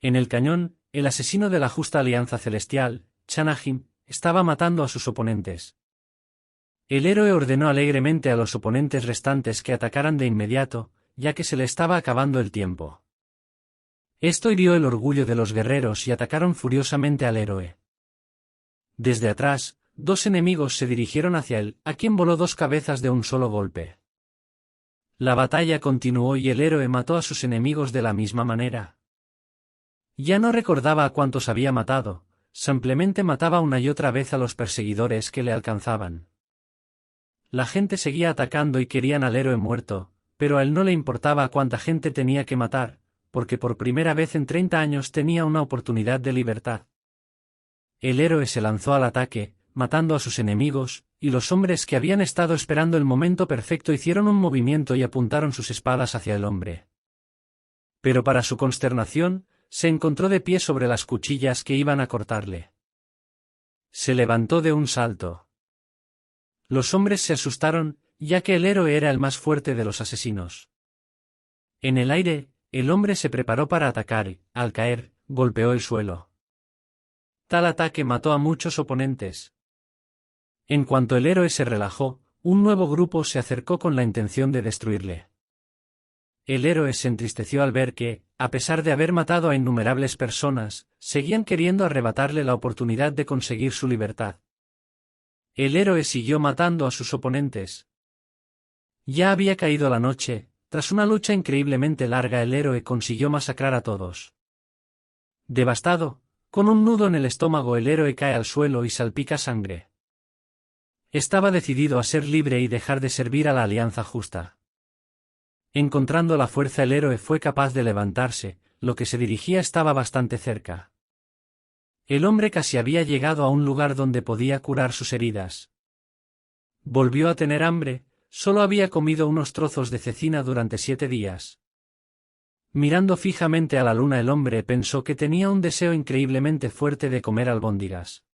En el cañón, el asesino de la Justa Alianza Celestial, Chanahim, estaba matando a sus oponentes. El héroe ordenó alegremente a los oponentes restantes que atacaran de inmediato, ya que se le estaba acabando el tiempo. Esto hirió el orgullo de los guerreros y atacaron furiosamente al héroe. Desde atrás, dos enemigos se dirigieron hacia él, a quien voló dos cabezas de un solo golpe. La batalla continuó y el héroe mató a sus enemigos de la misma manera. Ya no recordaba a cuántos había matado, simplemente mataba una y otra vez a los perseguidores que le alcanzaban. La gente seguía atacando y querían al héroe muerto, pero a él no le importaba a cuánta gente tenía que matar, porque por primera vez en 30 años tenía una oportunidad de libertad. El héroe se lanzó al ataque, matando a sus enemigos, y los hombres que habían estado esperando el momento perfecto hicieron un movimiento y apuntaron sus espadas hacia el hombre. Pero para su consternación, se encontró de pie sobre las cuchillas que iban a cortarle. Se levantó de un salto. Los hombres se asustaron, ya que el héroe era el más fuerte de los asesinos. En el aire, el hombre se preparó para atacar y, al caer, golpeó el suelo. Tal ataque mató a muchos oponentes. En cuanto el héroe se relajó, un nuevo grupo se acercó con la intención de destruirle. El héroe se entristeció al ver que, a pesar de haber matado a innumerables personas, seguían queriendo arrebatarle la oportunidad de conseguir su libertad. El héroe siguió matando a sus oponentes. Ya había caído la noche, tras una lucha increíblemente larga el héroe consiguió masacrar a todos. Devastado, con un nudo en el estómago el héroe cae al suelo y salpica sangre. Estaba decidido a ser libre y dejar de servir a la Alianza Justa. Encontrando la fuerza el héroe fue capaz de levantarse, lo que se dirigía estaba bastante cerca. El hombre casi había llegado a un lugar donde podía curar sus heridas. Volvió a tener hambre, solo había comido unos trozos de cecina durante 7 días. Mirando fijamente a la luna el hombre pensó que tenía un deseo increíblemente fuerte de comer albóndigas.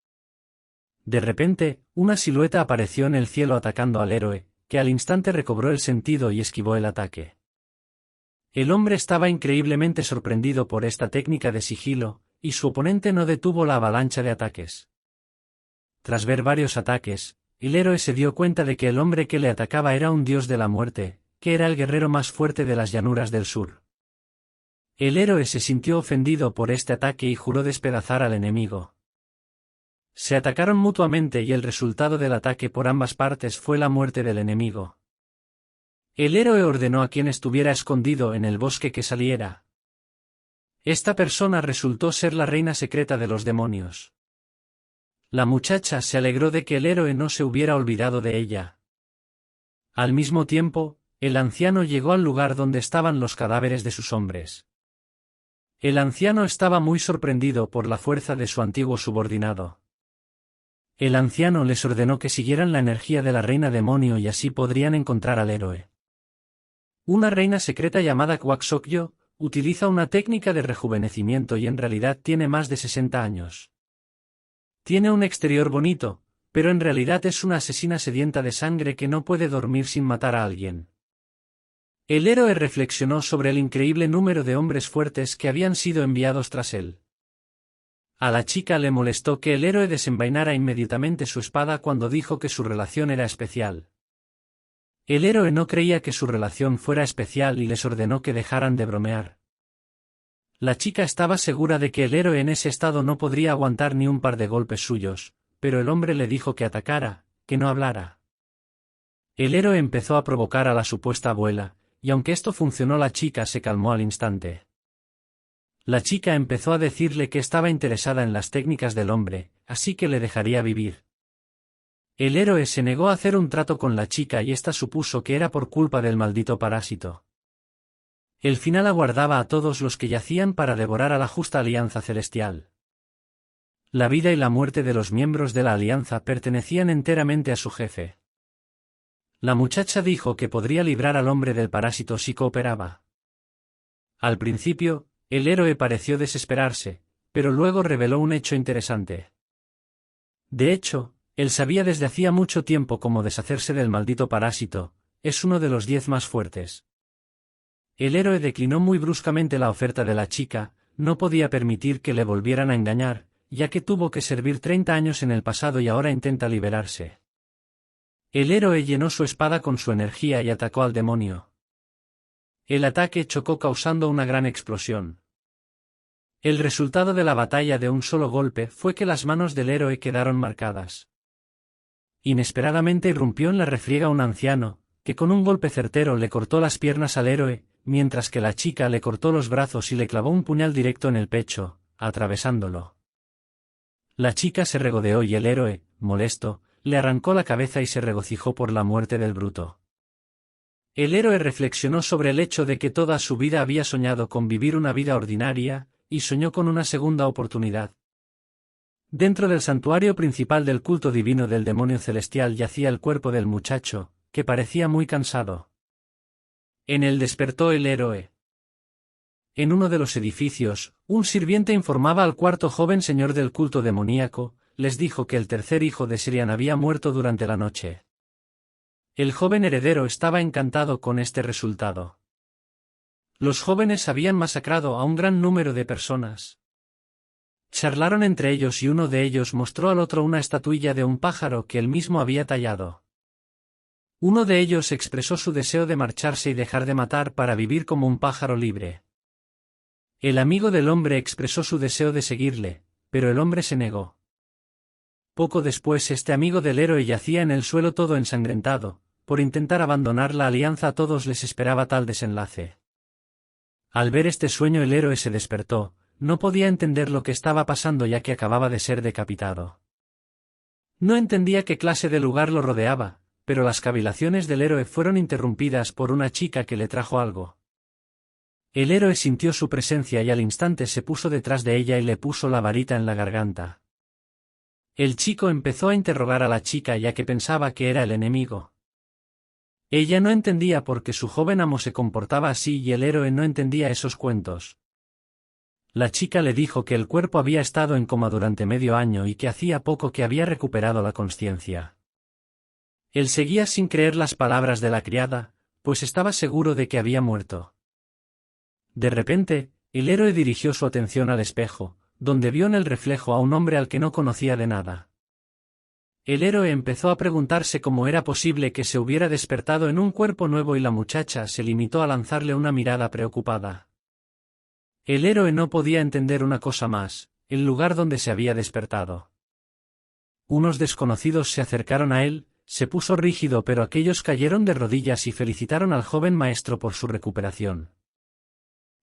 De repente, una silueta apareció en el cielo atacando al héroe, que al instante recobró el sentido y esquivó el ataque. El hombre estaba increíblemente sorprendido por esta técnica de sigilo, y su oponente no detuvo la avalancha de ataques. Tras ver varios ataques, el héroe se dio cuenta de que el hombre que le atacaba era un dios de la muerte, que era el guerrero más fuerte de las llanuras del sur. El héroe se sintió ofendido por este ataque y juró despedazar al enemigo. Se atacaron mutuamente y el resultado del ataque por ambas partes fue la muerte del enemigo. El héroe ordenó a quien estuviera escondido en el bosque que saliera. Esta persona resultó ser la reina secreta de los demonios. La muchacha se alegró de que el héroe no se hubiera olvidado de ella. Al mismo tiempo, el anciano llegó al lugar donde estaban los cadáveres de sus hombres. El anciano estaba muy sorprendido por la fuerza de su antiguo subordinado. El anciano les ordenó que siguieran la energía de la reina demonio y así podrían encontrar al héroe. Una reina secreta llamada Quaxocyo utiliza una técnica de rejuvenecimiento y en realidad tiene más de 60 años. Tiene un exterior bonito, pero en realidad es una asesina sedienta de sangre que no puede dormir sin matar a alguien. El héroe reflexionó sobre el increíble número de hombres fuertes que habían sido enviados tras él. A la chica le molestó que el héroe desenvainara inmediatamente su espada cuando dijo que su relación era especial. El héroe no creía que su relación fuera especial y les ordenó que dejaran de bromear. La chica estaba segura de que el héroe en ese estado no podría aguantar ni un par de golpes suyos, pero el hombre le dijo que atacara, que no hablara. El héroe empezó a provocar a la supuesta abuela, y aunque esto funcionó la chica se calmó al instante. La chica empezó a decirle que estaba interesada en las técnicas del hombre, así que le dejaría vivir. El héroe se negó a hacer un trato con la chica y ésta supuso que era por culpa del maldito parásito. El final aguardaba a todos los que yacían para devorar a la Justa Alianza Celestial. La vida y la muerte de los miembros de la Alianza pertenecían enteramente a su jefe. La muchacha dijo que podría librar al hombre del parásito si cooperaba. Al principio, el héroe pareció desesperarse, pero luego reveló un hecho interesante. De hecho, él sabía desde hacía mucho tiempo cómo deshacerse del maldito parásito, es uno de los 10 más fuertes. El héroe declinó muy bruscamente la oferta de la chica, no podía permitir que le volvieran a engañar, ya que tuvo que servir 30 años en el pasado y ahora intenta liberarse. El héroe llenó su espada con su energía y atacó al demonio. El ataque chocó causando una gran explosión. El resultado de la batalla de un solo golpe fue que las manos del héroe quedaron marcadas. Inesperadamente irrumpió en la refriega un anciano, que con un golpe certero le cortó las piernas al héroe, mientras que la chica le cortó los brazos y le clavó un puñal directo en el pecho, atravesándolo. La chica se regodeó y el héroe, molesto, le arrancó la cabeza y se regocijó por la muerte del bruto. El héroe reflexionó sobre el hecho de que toda su vida había soñado con vivir una vida ordinaria, y soñó con una segunda oportunidad. Dentro del santuario principal del culto divino del demonio celestial yacía el cuerpo del muchacho, que parecía muy cansado. En él despertó el héroe. En uno de los edificios, un sirviente informaba al cuarto joven señor del culto demoníaco, les dijo que el tercer hijo de Sirian había muerto durante la noche. El joven heredero estaba encantado con este resultado. Los jóvenes habían masacrado a un gran número de personas. Charlaron entre ellos y uno de ellos mostró al otro una estatuilla de un pájaro que él mismo había tallado. Uno de ellos expresó su deseo de marcharse y dejar de matar para vivir como un pájaro libre. El amigo del hombre expresó su deseo de seguirle, pero el hombre se negó. Poco después este amigo del héroe yacía en el suelo todo ensangrentado, por intentar abandonar la alianza a todos les esperaba tal desenlace. Al ver este sueño el héroe se despertó, no podía entender lo que estaba pasando ya que acababa de ser decapitado. No entendía qué clase de lugar lo rodeaba, pero las cavilaciones del héroe fueron interrumpidas por una chica que le trajo algo. El héroe sintió su presencia y al instante se puso detrás de ella y le puso la varita en la garganta. El chico empezó a interrogar a la chica ya que pensaba que era el enemigo. Ella no entendía por qué su joven amo se comportaba así y el héroe no entendía esos cuentos. La chica le dijo que el cuerpo había estado en coma durante medio año y que hacía poco que había recuperado la consciencia. Él seguía sin creer las palabras de la criada, pues estaba seguro de que había muerto. De repente, el héroe dirigió su atención al espejo, donde vio en el reflejo a un hombre al que no conocía de nada. El héroe empezó a preguntarse cómo era posible que se hubiera despertado en un cuerpo nuevo y la muchacha se limitó a lanzarle una mirada preocupada. El héroe no podía entender una cosa más, el lugar donde se había despertado. Unos desconocidos se acercaron a él, se puso rígido pero aquellos cayeron de rodillas y felicitaron al joven maestro por su recuperación.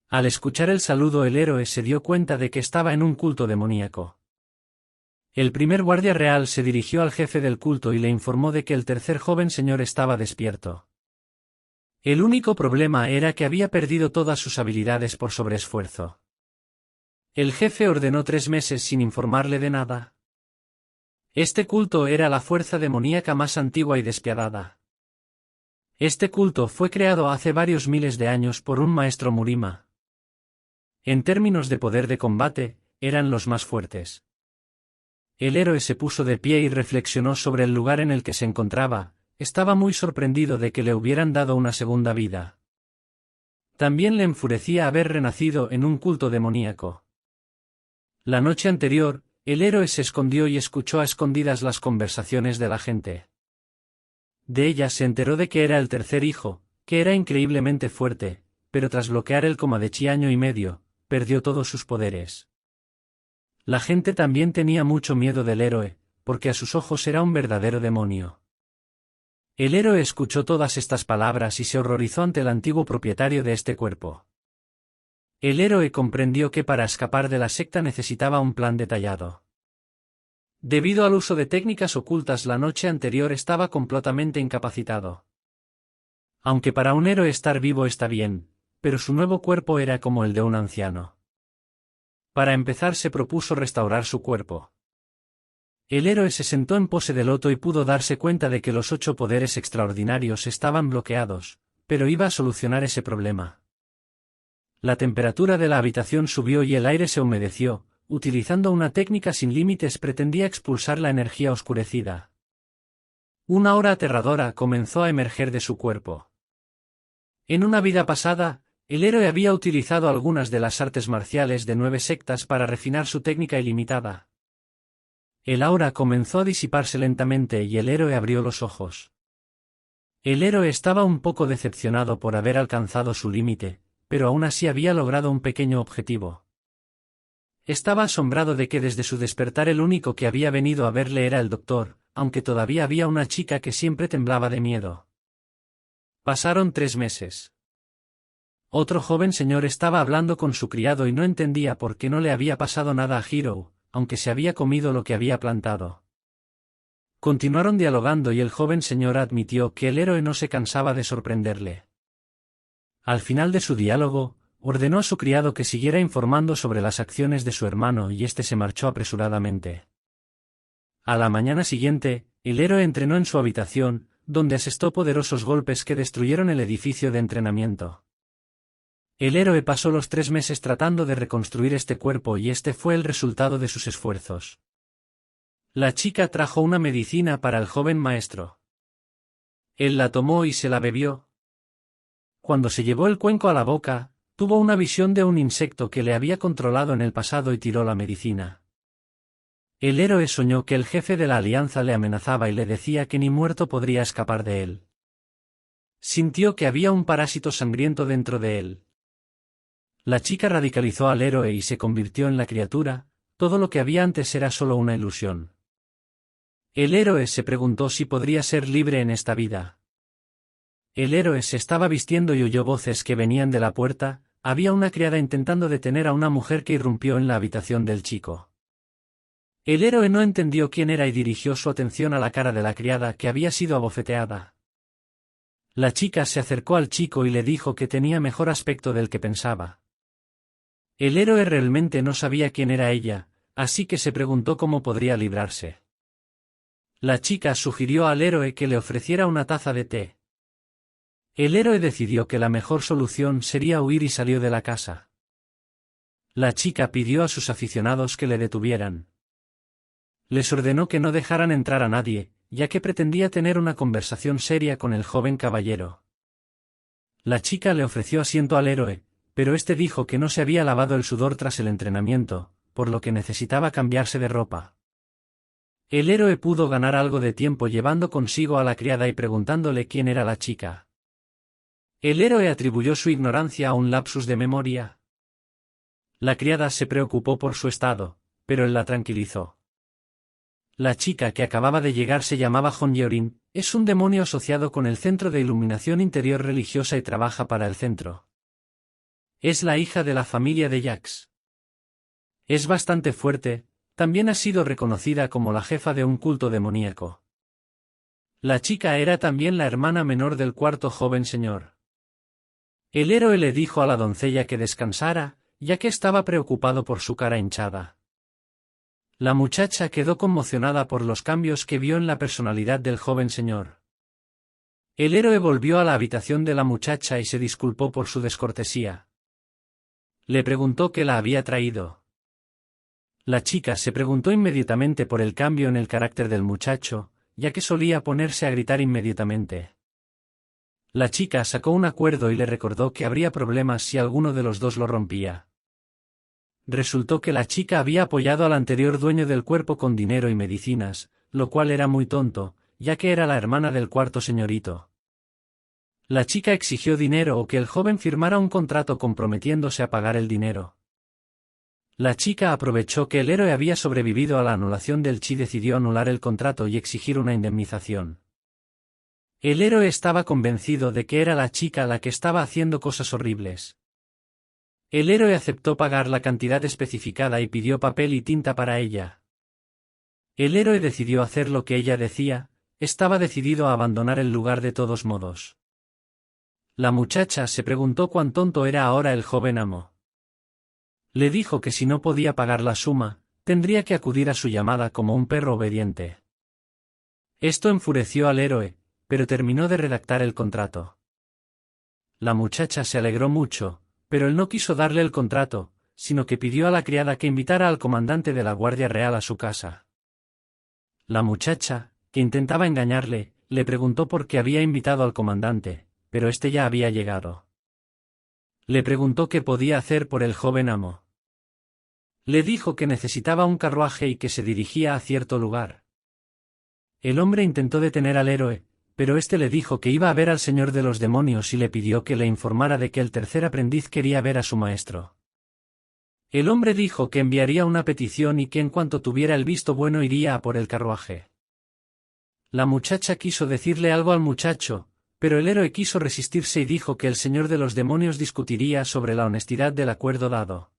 Al escuchar el saludo el héroe se dio cuenta de que estaba en un culto demoníaco. El primer guardia real se dirigió al jefe del culto y le informó de que el tercer joven señor estaba despierto. El único problema era que había perdido todas sus habilidades por sobreesfuerzo. El jefe ordenó 3 meses sin informarle de nada. Este culto era la fuerza demoníaca más antigua y despiadada. Este culto fue creado hace varios miles de años por un maestro Murima. En términos de poder de combate, eran los más fuertes. El héroe se puso de pie y reflexionó sobre el lugar en el que se encontraba, estaba muy sorprendido de que le hubieran dado una segunda vida. También le enfurecía haber renacido en un culto demoníaco. La noche anterior, el héroe se escondió y escuchó a escondidas las conversaciones de la gente. De ellas se enteró de que era el tercer hijo, que era increíblemente fuerte, pero tras bloquear el coma de Chi año y medio, perdió todos sus poderes. La gente también tenía mucho miedo del héroe, porque a sus ojos era un verdadero demonio. El héroe escuchó todas estas palabras y se horrorizó ante el antiguo propietario de este cuerpo. El héroe comprendió que para escapar de la secta necesitaba un plan detallado. Debido al uso de técnicas ocultas la noche anterior estaba completamente incapacitado. Aunque para un héroe estar vivo está bien, pero su nuevo cuerpo era como el de un anciano. Para empezar se propuso restaurar su cuerpo. El héroe se sentó en pose de loto y pudo darse cuenta de que los 8 poderes extraordinarios estaban bloqueados, pero iba a solucionar ese problema. La temperatura de la habitación subió y el aire se humedeció, utilizando una técnica sin límites pretendía expulsar la energía oscurecida. Una aura aterradora comenzó a emerger de su cuerpo. En una vida pasada, El héroe había utilizado algunas de las artes marciales de 9 sectas para refinar su técnica ilimitada. El aura comenzó a disiparse lentamente y el héroe abrió los ojos. El héroe estaba un poco decepcionado por haber alcanzado su límite, pero aún así había logrado un pequeño objetivo. Estaba asombrado de que desde su despertar el único que había venido a verle era el doctor, aunque todavía había una chica que siempre temblaba de miedo. Pasaron 3 meses. Otro joven señor estaba hablando con su criado y no entendía por qué no le había pasado nada a Hiro, aunque se había comido lo que había plantado. Continuaron dialogando y el joven señor admitió que el héroe no se cansaba de sorprenderle. Al final de su diálogo, ordenó a su criado que siguiera informando sobre las acciones de su hermano y éste se marchó apresuradamente. A la mañana siguiente, el héroe entrenó en su habitación, donde asestó poderosos golpes que destruyeron el edificio de entrenamiento. El héroe pasó los 3 meses tratando de reconstruir este cuerpo y este fue el resultado de sus esfuerzos. La chica trajo una medicina para el joven maestro. Él la tomó y se la bebió. Cuando se llevó el cuenco a la boca, tuvo una visión de un insecto que le había controlado en el pasado y tiró la medicina. El héroe soñó que el jefe de la alianza le amenazaba y le decía que ni muerto podría escapar de él. Sintió que había un parásito sangriento dentro de él. La chica radicalizó al héroe y se convirtió en la criatura, todo lo que había antes era solo una ilusión. El héroe se preguntó si podría ser libre en esta vida. El héroe se estaba vistiendo y oyó voces que venían de la puerta, había una criada intentando detener a una mujer que irrumpió en la habitación del chico. El héroe no entendió quién era y dirigió su atención a la cara de la criada que había sido abofeteada. La chica se acercó al chico y le dijo que tenía mejor aspecto del que pensaba. El héroe realmente no sabía quién era ella, así que se preguntó cómo podría librarse. La chica sugirió al héroe que le ofreciera una taza de té. El héroe decidió que la mejor solución sería huir y salió de la casa. La chica pidió a sus aficionados que le detuvieran. Les ordenó que no dejaran entrar a nadie, ya que pretendía tener una conversación seria con el joven caballero. La chica le ofreció asiento al héroe, pero este dijo que no se había lavado el sudor tras el entrenamiento, por lo que necesitaba cambiarse de ropa. El héroe pudo ganar algo de tiempo llevando consigo a la criada y preguntándole quién era la chica. El héroe atribuyó su ignorancia a un lapsus de memoria. La criada se preocupó por su estado, pero él la tranquilizó. La chica que acababa de llegar se llamaba Honjeorin, es un demonio asociado con el Centro de Iluminación Interior Religiosa y trabaja para el centro. Es la hija de la familia de Jax. Es bastante fuerte, también ha sido reconocida como la jefa de un culto demoníaco. La chica era también la hermana menor del cuarto joven señor. El héroe le dijo a la doncella que descansara, ya que estaba preocupado por su cara hinchada. La muchacha quedó conmocionada por los cambios que vio en la personalidad del joven señor. El héroe volvió a la habitación de la muchacha y se disculpó por su descortesía. Le preguntó qué la había traído. La chica se preguntó inmediatamente por el cambio en el carácter del muchacho, ya que solía ponerse a gritar inmediatamente. La chica sacó un acuerdo y le recordó que habría problemas si alguno de los dos lo rompía. Resultó que la chica había apoyado al anterior dueño del cuerpo con dinero y medicinas, lo cual era muy tonto, ya que era la hermana del cuarto señorito. La chica exigió dinero o que el joven firmara un contrato comprometiéndose a pagar el dinero. La chica aprovechó que el héroe había sobrevivido a la anulación del chi y decidió anular el contrato y exigir una indemnización. El héroe estaba convencido de que era la chica la que estaba haciendo cosas horribles. El héroe aceptó pagar la cantidad especificada y pidió papel y tinta para ella. El héroe decidió hacer lo que ella decía, estaba decidido a abandonar el lugar de todos modos. La muchacha se preguntó cuán tonto era ahora el joven amo. Le dijo que si no podía pagar la suma, tendría que acudir a su llamada como un perro obediente. Esto enfureció al héroe, pero terminó de redactar el contrato. La muchacha se alegró mucho, pero él no quiso darle el contrato, sino que pidió a la criada que invitara al comandante de la Guardia Real a su casa. La muchacha, que intentaba engañarle, le preguntó por qué había invitado al comandante, pero este ya había llegado. Le preguntó qué podía hacer por el joven amo. Le dijo que necesitaba un carruaje y que se dirigía a cierto lugar. El hombre intentó detener al héroe, pero éste le dijo que iba a ver al señor de los demonios y le pidió que le informara de que el tercer aprendiz quería ver a su maestro. El hombre dijo que enviaría una petición y que en cuanto tuviera el visto bueno iría a por el carruaje. La muchacha quiso decirle algo al muchacho, pero el héroe quiso resistirse y dijo que el señor de los demonios discutiría sobre la honestidad del acuerdo dado.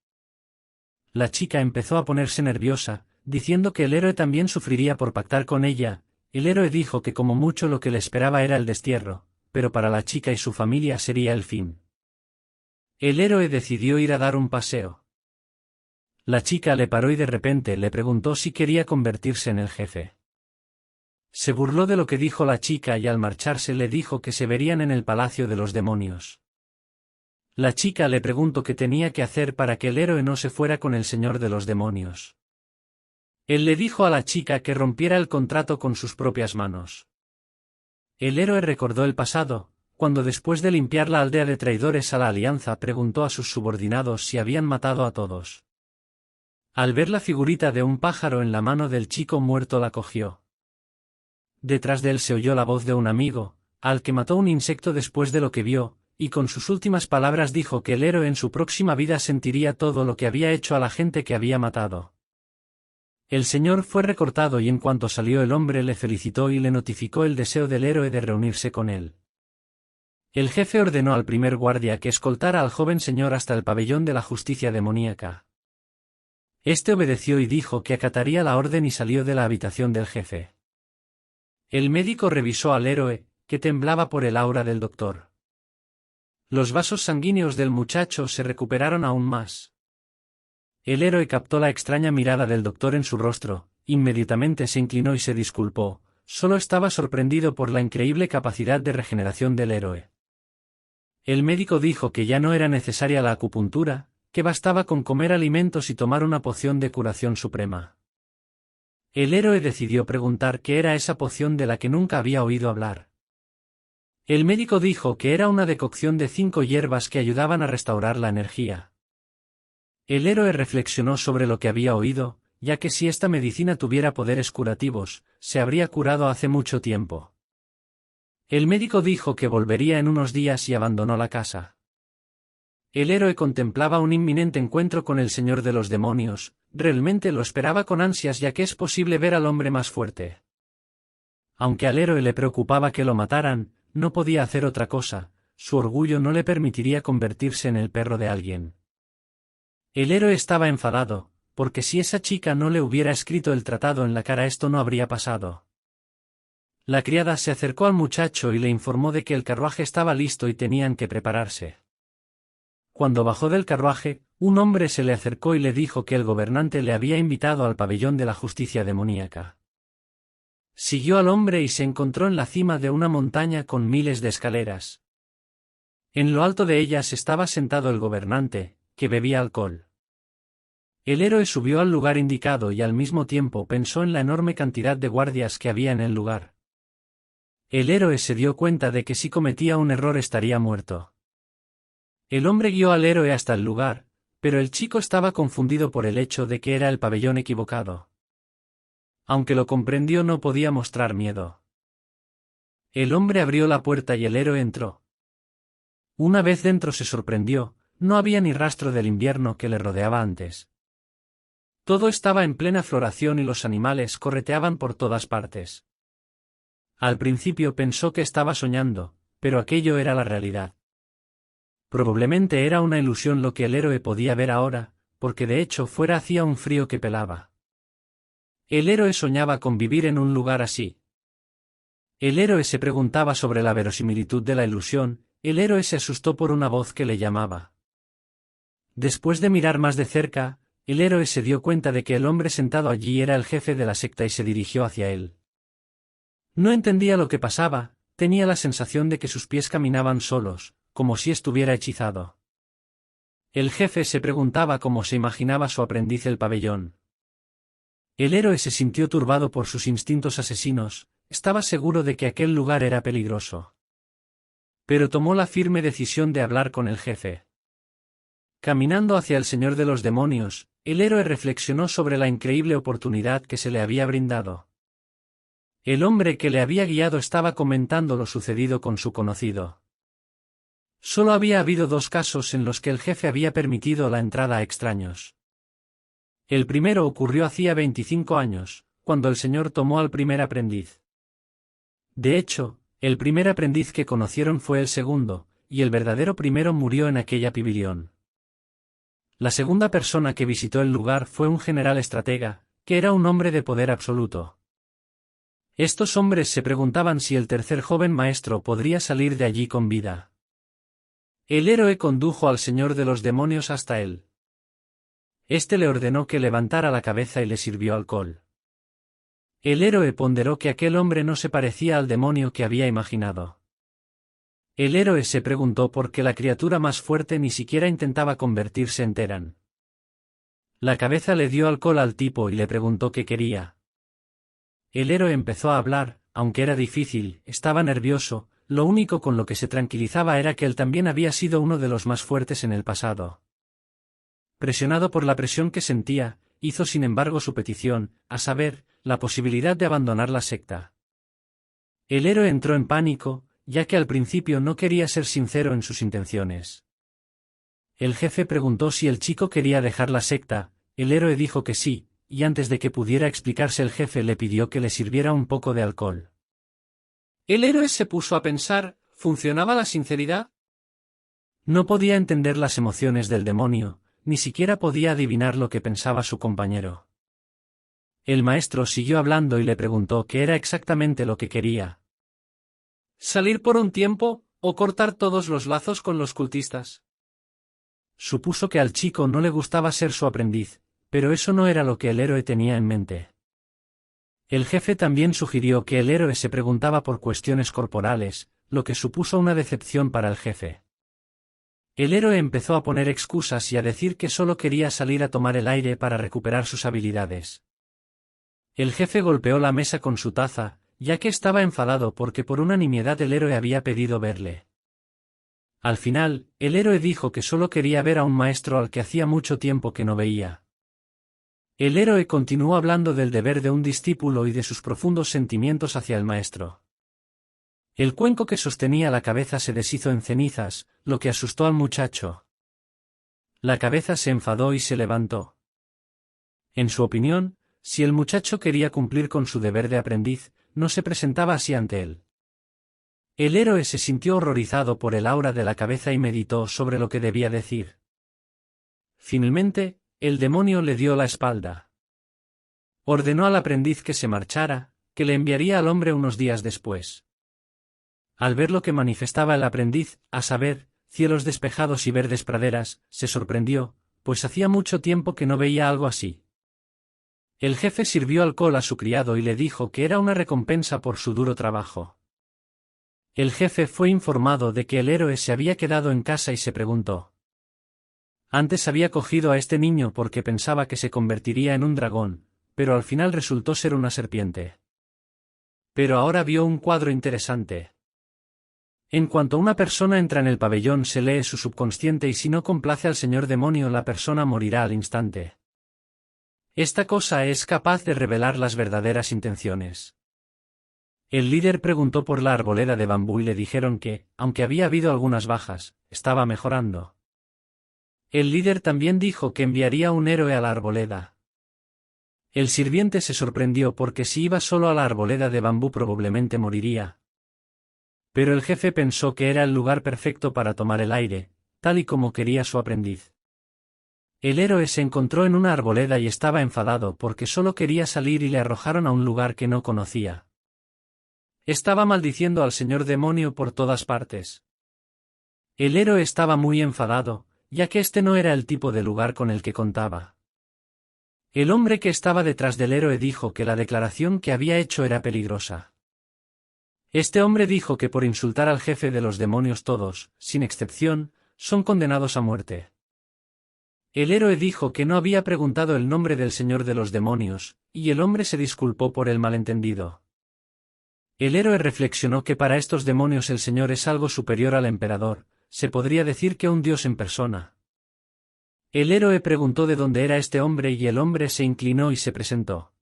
La chica empezó a ponerse nerviosa, diciendo que el héroe también sufriría por pactar con ella. El héroe dijo que como mucho lo que le esperaba era el destierro, pero para la chica y su familia sería el fin. El héroe decidió ir a dar un paseo. La chica le paró y de repente le preguntó si quería convertirse en el jefe. Se burló de lo que dijo la chica y al marcharse le dijo que se verían en el palacio de los demonios. La chica le preguntó qué tenía que hacer para que el héroe no se fuera con el señor de los demonios. Él le dijo a la chica que rompiera el contrato con sus propias manos. El héroe recordó el pasado, cuando después de limpiar la aldea de traidores a la alianza preguntó a sus subordinados si habían matado a todos. Al ver la figurita de un pájaro en la mano del chico muerto la cogió. Detrás de él se oyó la voz de un amigo, al que mató un insecto después de lo que vio, y con sus últimas palabras dijo que el héroe en su próxima vida sentiría todo lo que había hecho a la gente que había matado. El señor fue recortado y en cuanto salió el hombre le felicitó y le notificó el deseo del héroe de reunirse con él. El jefe ordenó al primer guardia que escoltara al joven señor hasta el pabellón de la justicia demoníaca. Este obedeció y dijo que acataría la orden y salió de la habitación del jefe. El médico revisó al héroe, que temblaba por el aura del doctor. Los vasos sanguíneos del muchacho se recuperaron aún más. El héroe captó la extraña mirada del doctor en su rostro, inmediatamente se inclinó y se disculpó, solo estaba sorprendido por la increíble capacidad de regeneración del héroe. El médico dijo que ya no era necesaria la acupuntura, que bastaba con comer alimentos y tomar una poción de curación suprema. El héroe decidió preguntar qué era esa poción de la que nunca había oído hablar. El médico dijo que era una decocción de 5 hierbas que ayudaban a restaurar la energía. El héroe reflexionó sobre lo que había oído, ya que si esta medicina tuviera poderes curativos, se habría curado hace mucho tiempo. El médico dijo que volvería en unos días y abandonó la casa. El héroe contemplaba un inminente encuentro con el señor de los demonios, realmente lo esperaba con ansias ya que es posible ver al hombre más fuerte. Aunque al héroe le preocupaba que lo mataran, no podía hacer otra cosa, su orgullo no le permitiría convertirse en el perro de alguien. El héroe estaba enfadado, porque si esa chica no le hubiera escrito el tratado en la cara esto no habría pasado. La criada se acercó al muchacho y le informó de que el carruaje estaba listo y tenían que prepararse. Cuando bajó del carruaje, un hombre se le acercó y le dijo que el gobernante le había invitado al pabellón de la justicia demoníaca. Siguió al hombre y se encontró en la cima de una montaña con miles de escaleras. En lo alto de ellas estaba sentado el gobernante, que bebía alcohol. El héroe subió al lugar indicado y al mismo tiempo pensó en la enorme cantidad de guardias que había en el lugar. El héroe se dio cuenta de que si cometía un error estaría muerto. El hombre guió al héroe hasta el lugar, pero el chico estaba confundido por el hecho de que era el pabellón equivocado. Aunque lo comprendió no podía mostrar miedo. El hombre abrió la puerta y el héroe entró. Una vez dentro se sorprendió, no había ni rastro del invierno que le rodeaba antes. Todo estaba en plena floración y los animales correteaban por todas partes. Al principio pensó que estaba soñando, pero aquello era la realidad. Probablemente era una ilusión lo que el héroe podía ver ahora, porque de hecho fuera hacía un frío que pelaba. El héroe soñaba con vivir en un lugar así. El héroe se preguntaba sobre la verosimilitud de la ilusión, el héroe se asustó por una voz que le llamaba. Después de mirar más de cerca, el héroe se dio cuenta de que el hombre sentado allí era el jefe de la secta y se dirigió hacia él. No entendía lo que pasaba, tenía la sensación de que sus pies caminaban solos, como si estuviera hechizado. El jefe se preguntaba cómo se imaginaba su aprendiz el pabellón. El héroe se sintió turbado por sus instintos asesinos, estaba seguro de que aquel lugar era peligroso. Pero tomó la firme decisión de hablar con el jefe. Caminando hacia el Señor de los Demonios, el héroe reflexionó sobre la increíble oportunidad que se le había brindado. El hombre que le había guiado estaba comentando lo sucedido con su conocido. Solo había habido 2 casos en los que el jefe había permitido la entrada a extraños. El primero ocurrió hacía 25 años, cuando el señor tomó al primer aprendiz. De hecho, el primer aprendiz que conocieron fue el segundo, y el verdadero primero murió en aquella pabellón. La segunda persona que visitó el lugar fue un general estratega, que era un hombre de poder absoluto. Estos hombres se preguntaban si el tercer joven maestro podría salir de allí con vida. El héroe condujo al Señor de los Demonios hasta él. Este le ordenó que levantara la cabeza y le sirvió alcohol. El héroe ponderó que aquel hombre no se parecía al demonio que había imaginado. El héroe se preguntó por qué la criatura más fuerte ni siquiera intentaba convertirse en Terán. La cabeza le dio alcohol al tipo y le preguntó qué quería. El héroe empezó a hablar, aunque era difícil, estaba nervioso, lo único con lo que se tranquilizaba era que él también había sido uno de los más fuertes en el pasado. Presionado por la presión que sentía, hizo sin embargo su petición, a saber, la posibilidad de abandonar la secta. El héroe entró en pánico, ya que al principio no quería ser sincero en sus intenciones. El jefe preguntó si el chico quería dejar la secta, el héroe dijo que sí, y antes de que pudiera explicarse el jefe le pidió que le sirviera un poco de alcohol. El héroe se puso a pensar, ¿funcionaba la sinceridad? No podía entender las emociones del demonio, ni siquiera podía adivinar lo que pensaba su compañero. El maestro siguió hablando y le preguntó qué era exactamente lo que quería. ¿Salir por un tiempo, o cortar todos los lazos con los cultistas? Supuso que al chico no le gustaba ser su aprendiz, pero eso no era lo que el héroe tenía en mente. El jefe también sugirió que el héroe se preguntaba por cuestiones corporales, lo que supuso una decepción para el jefe. El héroe empezó a poner excusas y a decir que solo quería salir a tomar el aire para recuperar sus habilidades. El jefe golpeó la mesa con su taza, ya que estaba enfadado porque por una nimiedad el héroe había pedido verle. Al final, el héroe dijo que solo quería ver a un maestro al que hacía mucho tiempo que no veía. El héroe continuó hablando del deber de un discípulo y de sus profundos sentimientos hacia el maestro. El cuenco que sostenía la cabeza se deshizo en cenizas, lo que asustó al muchacho. La cabeza se enfadó y se levantó. En su opinión, si el muchacho quería cumplir con su deber de aprendiz, no se presentaba así ante él. El héroe se sintió horrorizado por el aura de la cabeza y meditó sobre lo que debía decir. Finalmente, el demonio le dio la espalda. Ordenó al aprendiz que se marchara, que le enviaría al hombre unos días después. Al ver lo que manifestaba el aprendiz, a saber, cielos despejados y verdes praderas, se sorprendió, pues hacía mucho tiempo que no veía algo así. El jefe sirvió alcohol a su criado y le dijo que era una recompensa por su duro trabajo. El jefe fue informado de que el héroe se había quedado en casa y se preguntó. Antes había cogido a este niño porque pensaba que se convertiría en un dragón, pero al final resultó ser una serpiente. Pero ahora vio un cuadro interesante. En cuanto una persona entra en el pabellón se lee su subconsciente y si no complace al señor demonio la persona morirá al instante. Esta cosa es capaz de revelar las verdaderas intenciones. El líder preguntó por la arboleda de bambú y le dijeron que, aunque había habido algunas bajas, estaba mejorando. El líder también dijo que enviaría un héroe a la arboleda. El sirviente se sorprendió porque si iba solo a la arboleda de bambú probablemente moriría. Pero el jefe pensó que era el lugar perfecto para tomar el aire, tal y como quería su aprendiz. El héroe se encontró en una arboleda y estaba enfadado porque solo quería salir y le arrojaron a un lugar que no conocía. Estaba maldiciendo al señor demonio por todas partes. El héroe estaba muy enfadado, ya que este no era el tipo de lugar con el que contaba. El hombre que estaba detrás del héroe dijo que la declaración que había hecho era peligrosa. Este hombre dijo que por insultar al jefe de los demonios todos, sin excepción, son condenados a muerte. El héroe dijo que no había preguntado el nombre del señor de los demonios, y el hombre se disculpó por el malentendido. El héroe reflexionó que para estos demonios el señor es algo superior al emperador, se podría decir que un dios en persona. El héroe preguntó de dónde era este hombre y el hombre se inclinó y se presentó.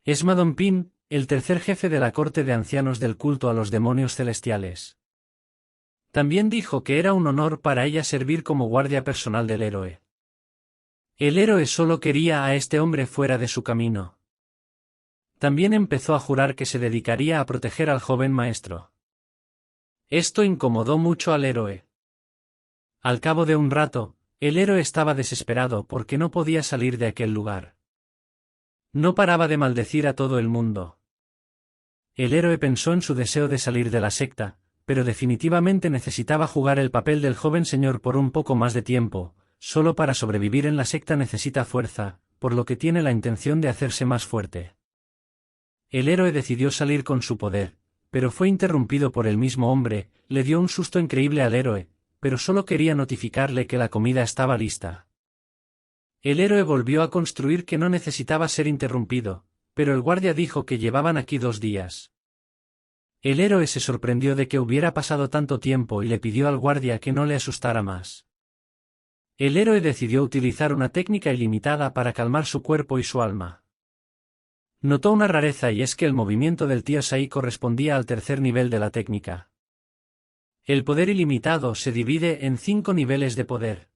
Es Madompin, el tercer jefe de la corte de ancianos del culto a los demonios celestiales. También dijo que era un honor para ella servir como guardia personal del héroe. El héroe solo quería a este hombre fuera de su camino. También empezó a jurar que se dedicaría a proteger al joven maestro. Esto incomodó mucho al héroe. Al cabo de un rato, el héroe estaba desesperado porque no podía salir de aquel lugar. No paraba de maldecir a todo el mundo. El héroe pensó en su deseo de salir de la secta, pero definitivamente necesitaba jugar el papel del joven señor por un poco más de tiempo. Solo para sobrevivir en la secta necesita fuerza, por lo que tiene la intención de hacerse más fuerte. El héroe decidió salir con su poder, pero fue interrumpido por el mismo hombre. Le dio un susto increíble al héroe, pero solo quería notificarle que la comida estaba lista. El héroe volvió a construir que no necesitaba ser interrumpido, pero el guardia dijo que llevaban aquí 2 días. El héroe se sorprendió de que hubiera pasado tanto tiempo y le pidió al guardia que no le asustara más. El héroe decidió utilizar una técnica ilimitada para calmar su cuerpo y su alma. Notó una rareza y es que el movimiento del tío Sai correspondía al tercer nivel de la técnica. El poder ilimitado se divide en 5 niveles de poder.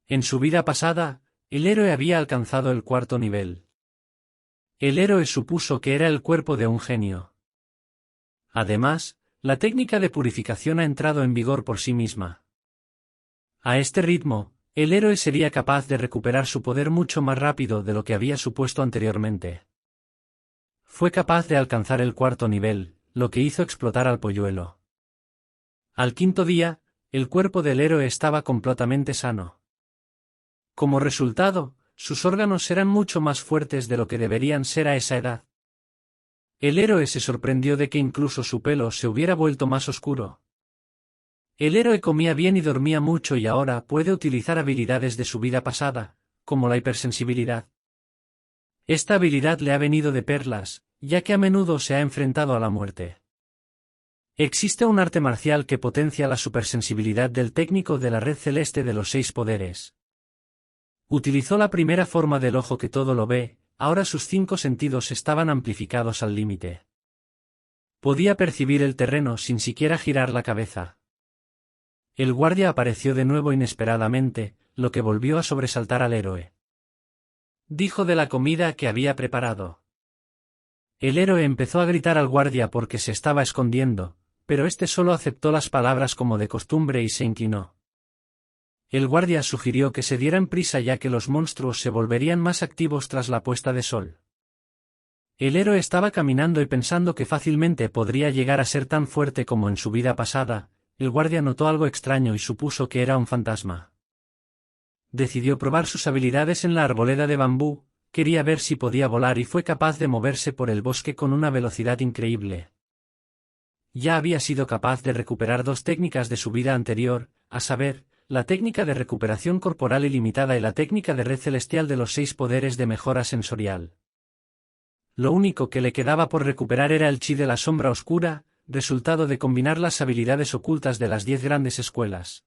En su vida pasada, el héroe había alcanzado el 4.º nivel. El héroe supuso que era el cuerpo de un genio. Además, la técnica de purificación ha entrado en vigor por sí misma. A este ritmo, el héroe sería capaz de recuperar su poder mucho más rápido de lo que había supuesto anteriormente. Fue capaz de alcanzar el 4.º nivel, lo que hizo explotar al polluelo. Al 5.º día, el cuerpo del héroe estaba completamente sano. Como resultado, sus órganos eran mucho más fuertes de lo que deberían ser a esa edad. El héroe se sorprendió de que incluso su pelo se hubiera vuelto más oscuro. El héroe comía bien y dormía mucho y ahora puede utilizar habilidades de su vida pasada, como la hipersensibilidad. Esta habilidad le ha venido de perlas, ya que a menudo se ha enfrentado a la muerte. Existe un arte marcial que potencia la supersensibilidad del técnico de la red celeste de los 6 poderes. Utilizó la primera forma del ojo que todo lo ve, ahora sus 5 sentidos estaban amplificados al límite. Podía percibir el terreno sin siquiera girar la cabeza. El guardia apareció de nuevo inesperadamente, lo que volvió a sobresaltar al héroe. Dijo de la comida que había preparado. El héroe empezó a gritar al guardia porque se estaba escondiendo, pero éste solo aceptó las palabras como de costumbre y se inclinó. El guardia sugirió que se dieran prisa ya que los monstruos se volverían más activos tras la puesta de sol. El héroe estaba caminando y pensando que fácilmente podría llegar a ser tan fuerte como en su vida pasada. El guardia notó algo extraño y supuso que era un fantasma. Decidió probar sus habilidades en la arboleda de bambú, quería ver si podía volar y fue capaz de moverse por el bosque con una velocidad increíble. Ya había sido capaz de recuperar 2 técnicas de su vida anterior, a saber, la técnica de recuperación corporal ilimitada y la técnica de red celestial de los 6 poderes de mejora sensorial. Lo único que le quedaba por recuperar era el chi de la sombra oscura, resultado de combinar las habilidades ocultas de las 10 grandes escuelas.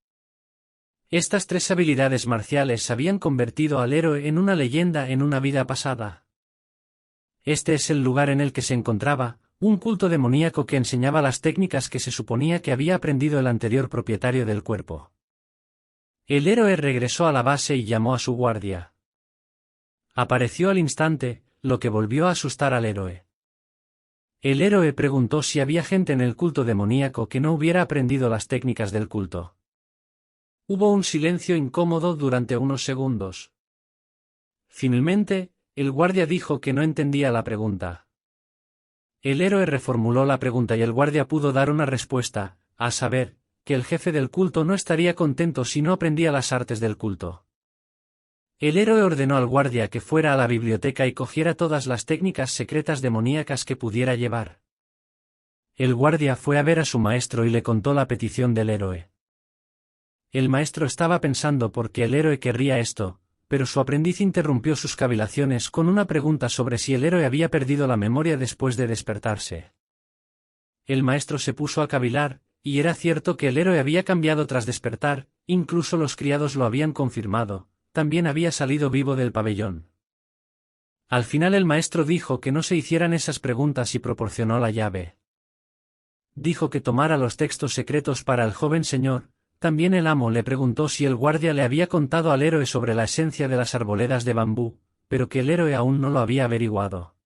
Estas 3 habilidades marciales habían convertido al héroe en una leyenda en una vida pasada. Este es el lugar en el que se encontraba, un culto demoníaco que enseñaba las técnicas que se suponía que había aprendido el anterior propietario del cuerpo. El héroe regresó a la base y llamó a su guardia. Apareció al instante, lo que volvió a asustar al héroe. El héroe preguntó si había gente en el culto demoníaco que no hubiera aprendido las técnicas del culto. Hubo un silencio incómodo durante unos segundos. Finalmente, el guardia dijo que no entendía la pregunta. El héroe reformuló la pregunta y el guardia pudo dar una respuesta, a saber, que el jefe del culto no estaría contento si no aprendía las artes del culto. El héroe ordenó al guardia que fuera a la biblioteca y cogiera todas las técnicas secretas demoníacas que pudiera llevar. El guardia fue a ver a su maestro y le contó la petición del héroe. El maestro estaba pensando por qué el héroe querría esto, pero su aprendiz interrumpió sus cavilaciones con una pregunta sobre si el héroe había perdido la memoria después de despertarse. El maestro se puso a cavilar, y era cierto que el héroe había cambiado tras despertar, incluso los criados lo habían confirmado, también había salido vivo del pabellón. Al final el maestro dijo que no se hicieran esas preguntas y proporcionó la llave. Dijo que tomara los textos secretos para el joven señor. También el amo le preguntó si el guardia le había contado al héroe sobre la esencia de las arboledas de bambú, pero que el héroe aún no lo había averiguado.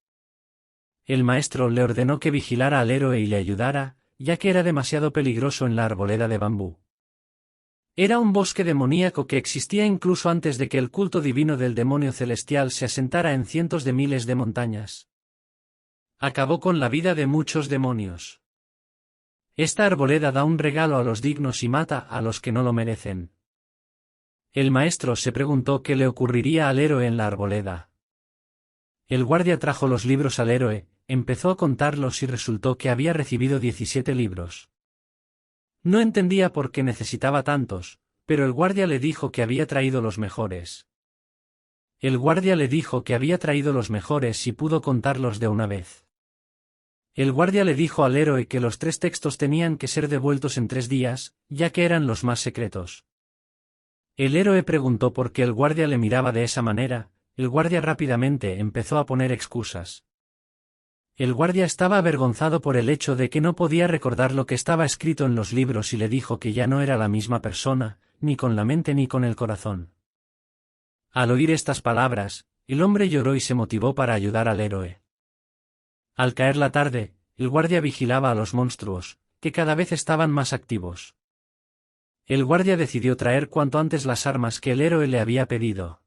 El maestro le ordenó que vigilara al héroe y le ayudara, ya que era demasiado peligroso en la arboleda de bambú. Era un bosque demoníaco que existía incluso antes de que el culto divino del demonio celestial se asentara en cientos de miles de montañas. Acabó con la vida de muchos demonios. Esta arboleda da un regalo a los dignos y mata a los que no lo merecen. El maestro se preguntó qué le ocurriría al héroe en la arboleda. El guardia trajo los libros al héroe, empezó a contarlos y resultó que había recibido 17 libros. No entendía por qué necesitaba tantos, pero el guardia le dijo que había traído los mejores. El guardia le dijo que había traído los mejores y pudo contarlos de una vez. El guardia le dijo al héroe que los 3 textos tenían que ser devueltos en 3 días, ya que eran los más secretos. El héroe preguntó por qué el guardia le miraba de esa manera. El guardia rápidamente empezó a poner excusas. El guardia estaba avergonzado por el hecho de que no podía recordar lo que estaba escrito en los libros y le dijo que ya no era la misma persona, ni con la mente ni con el corazón. Al oír estas palabras, el hombre lloró y se motivó para ayudar al héroe. Al caer la tarde, el guardia vigilaba a los monstruos, que cada vez estaban más activos. El guardia decidió traer cuanto antes las armas que el héroe le había pedido.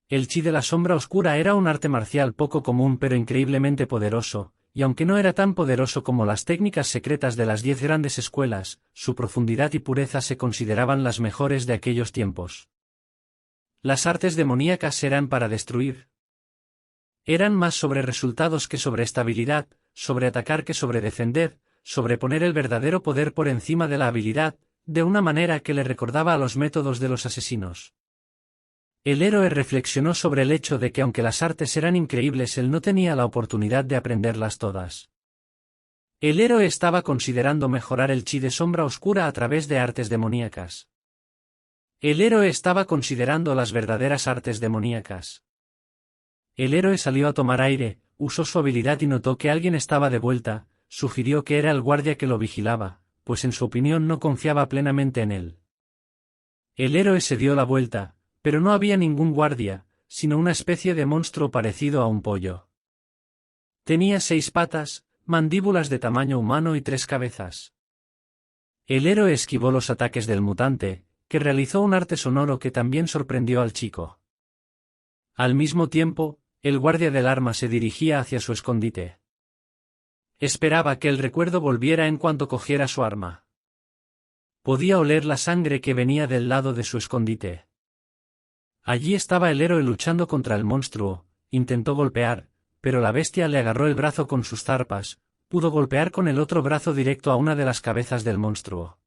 El chi de la sombra oscura era un arte marcial poco común pero increíblemente poderoso, y aunque no era tan poderoso como las técnicas secretas de las 10 grandes escuelas, su profundidad y pureza se consideraban las mejores de aquellos tiempos. Las artes demoníacas eran para destruir. Eran más sobre resultados que sobre estabilidad, sobre atacar que sobre defender, sobre poner el verdadero poder por encima de la habilidad, de una manera que le recordaba a los métodos de los asesinos. El héroe reflexionó sobre el hecho de que aunque las artes eran increíbles él no tenía la oportunidad de aprenderlas todas. El héroe estaba considerando mejorar el chi de sombra oscura a través de artes demoníacas. El héroe estaba considerando las verdaderas artes demoníacas. El héroe salió a tomar aire, usó su habilidad y notó que alguien estaba de vuelta, sugirió que era el guardia que lo vigilaba, pues en su opinión no confiaba plenamente en él. El héroe se dio la vuelta, pero no había ningún guardia, sino una especie de monstruo parecido a un pollo. Tenía 6 patas, mandíbulas de tamaño humano y 3 cabezas. El héroe esquivó los ataques del mutante, que realizó un arte sonoro que también sorprendió al chico. Al mismo tiempo, el guardia del arma se dirigía hacia su escondite. Esperaba que el recuerdo volviera en cuanto cogiera su arma. Podía oler la sangre que venía del lado de su escondite. Allí estaba el héroe luchando contra el monstruo, intentó golpear, pero la bestia le agarró el brazo con sus zarpas, pudo golpear con el otro brazo directo a una de las cabezas del monstruo.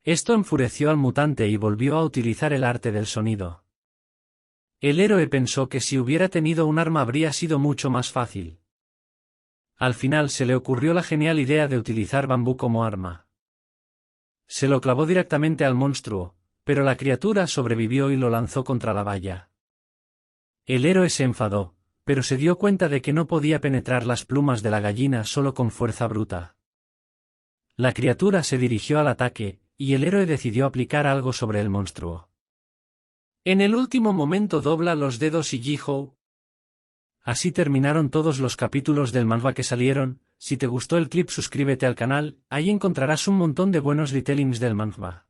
Esto enfureció al mutante y volvió a utilizar el arte del sonido. El héroe pensó que si hubiera tenido un arma habría sido mucho más fácil. Al final se le ocurrió la genial idea de utilizar bambú como arma. Se lo clavó directamente al monstruo, pero la criatura sobrevivió y lo lanzó contra la valla. El héroe se enfadó, pero se dio cuenta de que no podía penetrar las plumas de la gallina solo con fuerza bruta. La criatura se dirigió al ataque, y el héroe decidió aplicar algo sobre el monstruo. En el último momento dobla los dedos y Ji-Ho. Así terminaron todos los capítulos del manhwa que salieron. Si te gustó el clip suscríbete al canal, ahí encontrarás un montón de buenos retellings del manhwa.